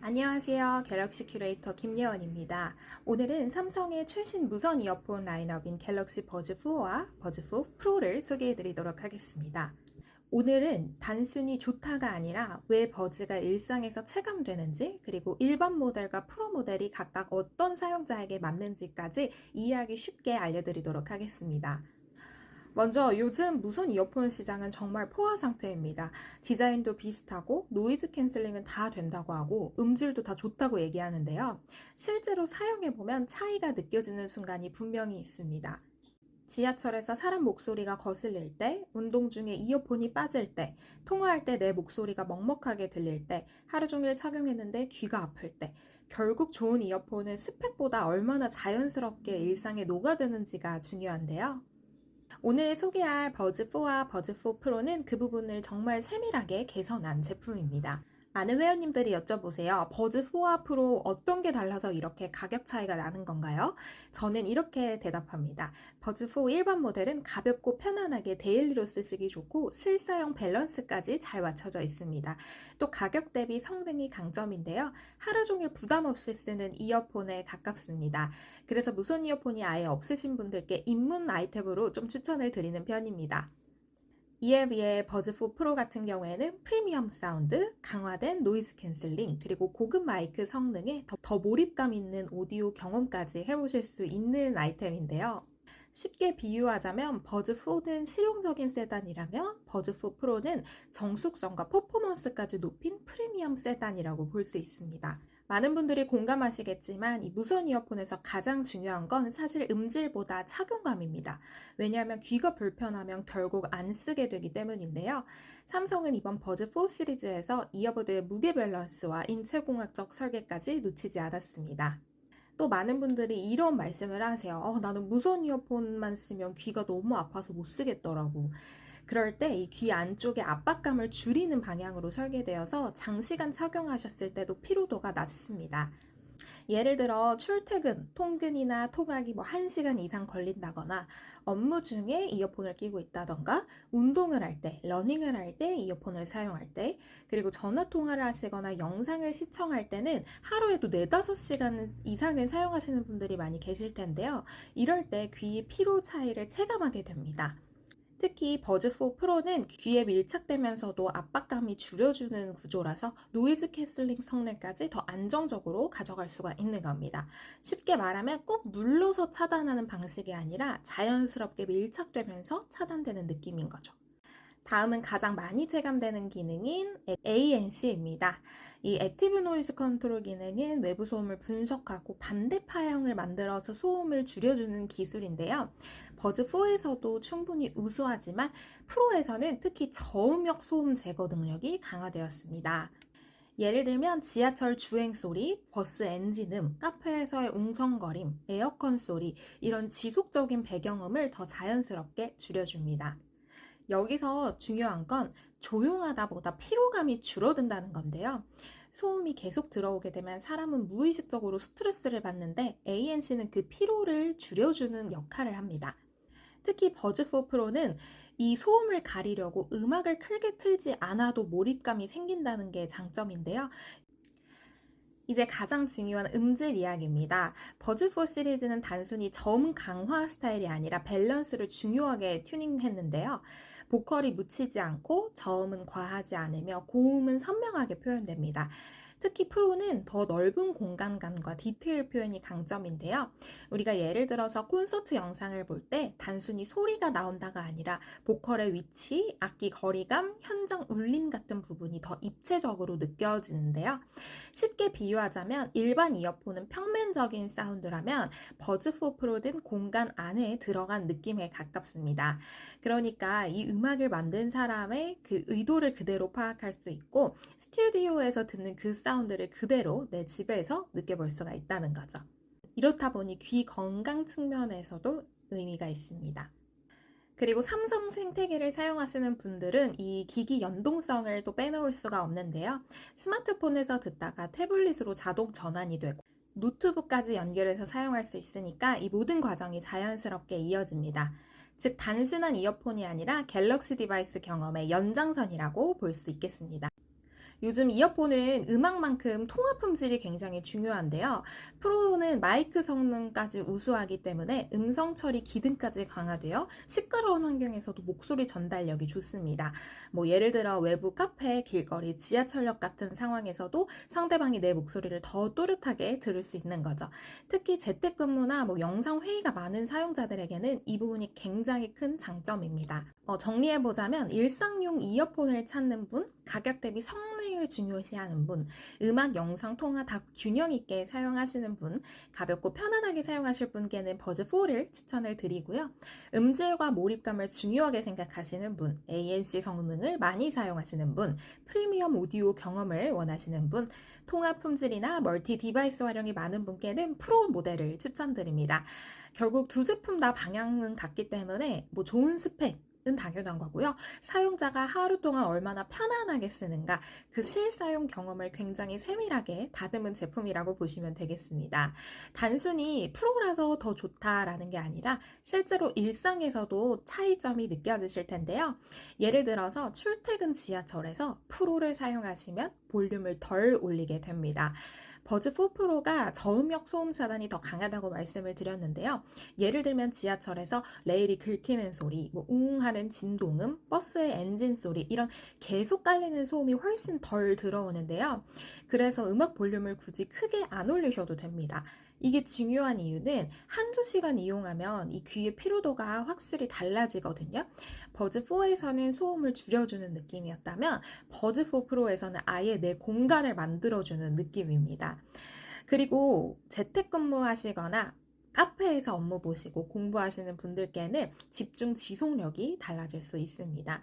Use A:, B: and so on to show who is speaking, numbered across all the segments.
A: 안녕하세요. 갤럭시 큐레이터 김예원입니다. 오늘은 삼성의 최신 무선 이어폰 라인업인 갤럭시 버즈 4와 버즈 4 프로를 소개해 드리도록 하겠습니다. 오늘은 단순히 좋다가 아니라 왜 버즈가 일상에서 체감되는지, 그리고 일반 모델과 프로 모델이 각각 어떤 사용자에게 맞는지까지 이해하기 쉽게 알려드리도록 하겠습니다. 먼저 요즘 무선 이어폰 시장은 정말 포화 상태입니다. 디자인도 비슷하고 노이즈 캔슬링은 다 된다고 하고 음질도 다 좋다고 얘기하는데요. 실제로 사용해보면 차이가 느껴지는 순간이 분명히 있습니다. 지하철에서 사람 목소리가 거슬릴 때, 운동 중에 이어폰이 빠질 때, 통화할 때 내 목소리가 먹먹하게 들릴 때, 하루 종일 착용했는데 귀가 아플 때, 결국 좋은 이어폰은 스펙보다 얼마나 자연스럽게 일상에 녹아드는지가 중요한데요. 오늘 소개할 버즈 4와 버즈 4 프로는 그 부분을 정말 세밀하게 개선한 제품입니다. 많은 회원님들이 여쭤보세요. 버즈 4와 프로 어떤 게 달라서 이렇게 가격 차이가 나는 건가요? 저는 이렇게 대답합니다. 버즈 4 일반 모델은 가볍고 편안하게 데일리로 쓰시기 좋고 실사용 밸런스까지 잘 맞춰져 있습니다. 또 가격 대비 성능이 강점인데요. 하루 종일 부담 없이 쓰는 이어폰에 가깝습니다. 그래서 무선 이어폰이 아예 없으신 분들께 입문 아이템으로 좀 추천을 드리는 편입니다. 이에 비해 버즈 4 프로 같은 경우에는 프리미엄 사운드, 강화된 노이즈 캔슬링, 그리고 고급 마이크 성능에 더 몰입감 있는 오디오 경험까지 해보실 수 있는 아이템인데요. 쉽게 비유하자면 버즈 4는 실용적인 세단이라면 버즈 4 프로는 정숙성과 퍼포먼스까지 높인 프리미엄 세단이라고 볼 수 있습니다. 많은 분들이 공감하시겠지만 이 무선 이어폰에서 가장 중요한 건 사실 음질보다 착용감입니다. 왜냐하면 귀가 불편하면 결국 안 쓰게 되기 때문인데요. 삼성은 이번 버즈 4 시리즈에서 이어버드의 무게 밸런스와 인체공학적 설계까지 놓치지 않았습니다. 또 많은 분들이 이런 말씀을 하세요. 나는 무선 이어폰만 쓰면 귀가 너무 아파서 못 쓰겠더라고. 그럴 때 이 귀 안쪽의 압박감을 줄이는 방향으로 설계되어서 장시간 착용하셨을 때도 피로도가 낮습니다. 예를 들어 출퇴근, 통근이나 통학이 1시간 이상 걸린다거나 업무 중에 이어폰을 끼고 있다던가 운동을 할 때, 러닝을 할 때 이어폰을 사용할 때, 그리고 전화 통화를 하시거나 영상을 시청할 때는 하루에도 4-5시간 이상을 사용하시는 분들이 많이 계실 텐데요. 이럴 때 귀의 피로 차이를 체감하게 됩니다. 특히 버즈 4 프로는 귀에 밀착되면서도 압박감이 줄여주는 구조라서 노이즈 캔슬링 성능까지 더 안정적으로 가져갈 수가 있는 겁니다. 쉽게 말하면 꾹 눌러서 차단하는 방식이 아니라 자연스럽게 밀착되면서 차단되는 느낌인 거죠. 다음은 가장 많이 체감되는 기능인 ANC입니다. 이 액티브 노이즈 컨트롤 기능은 외부 소음을 분석하고 반대 파형을 만들어서 소음을 줄여주는 기술인데요. 버즈 4에서도 충분히 우수하지만 프로에서는 특히 저음역 소음 제거 능력이 강화되었습니다. 예를 들면 지하철 주행 소리, 버스 엔진음, 카페에서의 웅성거림, 에어컨 소리, 이런 지속적인 배경음을 더 자연스럽게 줄여줍니다. 여기서 중요한 건 조용하다보다 피로감이 줄어든다는 건데요. 소음이 계속 들어오게 되면 사람은 무의식적으로 스트레스를 받는데 ANC는 그 피로를 줄여주는 역할을 합니다. 특히 버즈 4 프로는 이 소음을 가리려고 음악을 크게 틀지 않아도 몰입감이 생긴다는 게 장점인데요. 이제 가장 중요한 음질 이야기입니다. 버즈 4 시리즈는 단순히 저음 강화 스타일이 아니라 밸런스를 중요하게 튜닝했는데요. 보컬이 묻히지 않고 저음은 과하지 않으며 고음은 선명하게 표현됩니다. 특히 프로는 더 넓은 공간감과 디테일 표현이 강점인데요. 우리가 예를 들어서 콘서트 영상을 볼 때 단순히 소리가 나온다가 아니라 보컬의 위치, 악기 거리감, 현장 울림 같은 부분이 더 입체적으로 느껴지는데요. 쉽게 비유하자면 일반 이어폰은 평면적인 사운드라면 버즈 4 프로는 공간 안에 들어간 느낌에 가깝습니다. 그러니까 이 음악을 만든 사람의 그 의도를 그대로 파악할 수 있고 스튜디오에서 듣는 그 사운드를 그대로 내 집에서 느껴볼 수가 있다는 거죠. 이렇다 보니 귀 건강 측면에서도 의미가 있습니다. 그리고 삼성 생태계를 사용하시는 분들은 이 기기 연동성을 또 빼놓을 수가 없는데요. 스마트폰에서 듣다가 태블릿으로 자동 전환이 되고 노트북까지 연결해서 사용할 수 있으니까 이 모든 과정이 자연스럽게 이어집니다. 즉 단순한 이어폰이 아니라 갤럭시 디바이스 경험의 연장선이라고 볼 수 있겠습니다. 요즘 이어폰은 음악만큼 통화 품질이 굉장히 중요한데요. 프로는 마이크 성능까지 우수하기 때문에 음성 처리 기능까지 강화되어 시끄러운 환경에서도 목소리 전달력이 좋습니다. 뭐 예를 들어 외부 카페, 길거리, 지하철역 같은 상황에서도 상대방이 내 목소리를 더 또렷하게 들을 수 있는 거죠. 특히 재택근무나 뭐 영상 회의가 많은 사용자들에게는 이 부분이 굉장히 큰 장점입니다. 정리해보자면 일상용 이어폰을 찾는 분, 가격 대비 성능을 중요시하는 분, 음악, 영상, 통화 다 균형 있게 사용하시는 분, 가볍고 편안하게 사용하실 분께는 버즈4를 추천을 드리고요. 음질과 몰입감을 중요하게 생각하시는 분, ANC 성능을 많이 사용하시는 분, 프리미엄 오디오 경험을 원하시는 분, 통화 품질이나 멀티 디바이스 활용이 많은 분께는 프로 모델을 추천드립니다. 결국 두 제품 다 방향은 같기 때문에 뭐 좋은 스펙, 은 당연한 거고요. 사용자가 하루 동안 얼마나 편안하게 쓰는가 그 실사용 경험을 굉장히 세밀하게 다듬은 제품이라고 보시면 되겠습니다. 단순히 프로라서 더 좋다라는 게 아니라 실제로 일상에서도 차이점이 느껴지실 텐데요. 예를 들어서 출퇴근 지하철에서 프로를 사용하시면 볼륨을 덜 올리게 됩니다. 버즈4 프로가 저음역 소음 차단이 더 강하다고 말씀을 드렸는데요. 예를 들면 지하철에서 레일이 긁히는 소리, 웅 하는 진동음, 버스의 엔진 소리 이런 계속 깔리는 소음이 훨씬 덜 들어오는데요. 그래서 음악 볼륨을 굳이 크게 안 올리셔도 됩니다. 이게 중요한 이유는 한두 시간 이용하면 이 귀의 피로도가 확실히 달라지거든요. 버즈4에서는 소음을 줄여주는 느낌이었다면 버즈4 프로에서는 아예 내 공간을 만들어주는 느낌입니다. 그리고 재택근무 하시거나 카페에서 업무 보시고 공부하시는 분들께는 집중 지속력이 달라질 수 있습니다.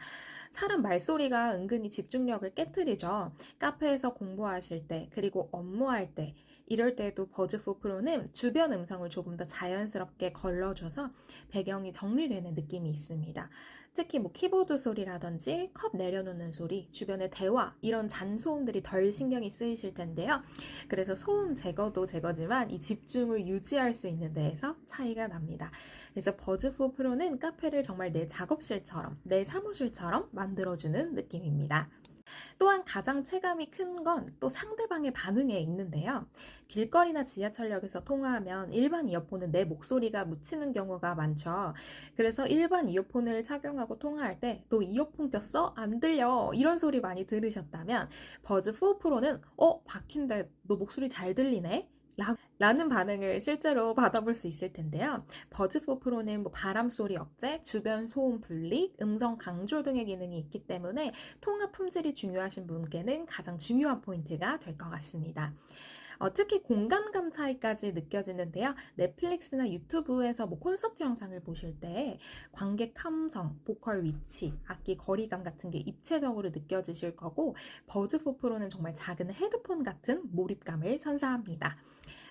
A: 사람 말소리가 은근히 집중력을 깨트리죠. 카페에서 공부하실 때, 그리고 업무할 때, 이럴 때도 버즈4 프로는 주변 음성을 조금 더 자연스럽게 걸러줘서 배경이 정리되는 느낌이 있습니다. 특히 뭐 키보드 소리라든지 컵 내려놓는 소리, 주변의 대화 이런 잔소음들이 덜 신경이 쓰이실 텐데요. 그래서 소음 제거도 제거지만 이 집중을 유지할 수 있는 데에서 차이가 납니다. 그래서 버즈4 프로는 카페를 정말 내 작업실처럼, 내 사무실처럼 만들어주는 느낌입니다. 또한 가장 체감이 큰 건 또 상대방의 반응에 있는데요. 길거리나 지하철역에서 통화하면 일반 이어폰은 내 목소리가 묻히는 경우가 많죠. 그래서 일반 이어폰을 착용하고 통화할 때 너 이어폰 꼈어? 안 들려. 이런 소리 많이 들으셨다면 버즈4 프로는 박힌데 너 목소리 잘 들리네? 라는 반응을 실제로 받아볼 수 있을 텐데요. 버즈4 프로는 뭐 바람소리 억제, 주변 소음 분리, 음성 강조 등의 기능이 있기 때문에 통화 품질이 중요하신 분께는 가장 중요한 포인트가 될 것 같습니다. 특히 공간감 차이까지 느껴지는데요. 넷플릭스나 유튜브에서 뭐 콘서트 영상을 보실 때 관객 함성, 보컬 위치, 악기 거리감 같은 게 입체적으로 느껴지실 거고 버즈4 프로는 정말 작은 헤드폰 같은 몰입감을 선사합니다.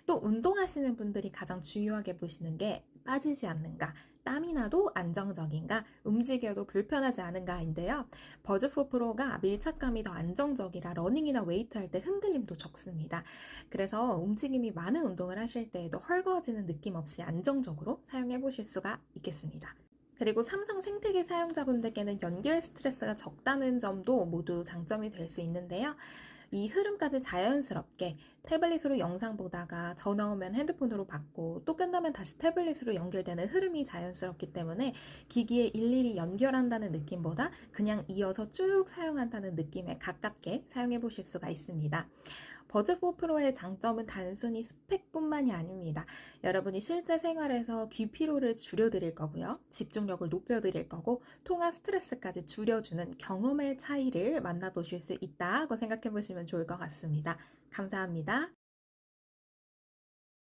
A: 또 운동하시는 분들이 가장 중요하게 보시는 게 빠지지 않는가, 땀이 나도 안정적인가, 움직여도 불편하지 않은가인데요. 버즈4 프로가 밀착감이 더 안정적이라 러닝이나 웨이트 할 때 흔들림도 적습니다. 그래서 움직임이 많은 운동을 하실 때에도 헐거워지는 느낌 없이 안정적으로 사용해 보실 수가 있겠습니다. 그리고 삼성 생태계 사용자분들께는 연결 스트레스가 적다는 점도 모두 장점이 될 수 있는데요. 이 흐름까지 자연스럽게 태블릿으로 영상 보다가 전화 오면 핸드폰으로 받고 또 끝나면 다시 태블릿으로 연결되는 흐름이 자연스럽기 때문에 기기에 일일이 연결한다는 느낌보다 그냥 이어서 쭉 사용한다는 느낌에 가깝게 사용해 보실 수가 있습니다. 버즈4 프로의 장점은 단순히 스펙뿐만이 아닙니다. 여러분이 실제 생활에서 귀 피로를 줄여드릴 거고요. 집중력을 높여드릴 거고 통화 스트레스까지 줄여주는 경험의 차이를 만나보실 수 있다고 생각해 보시면 좋을 것 같습니다. 감사합니다.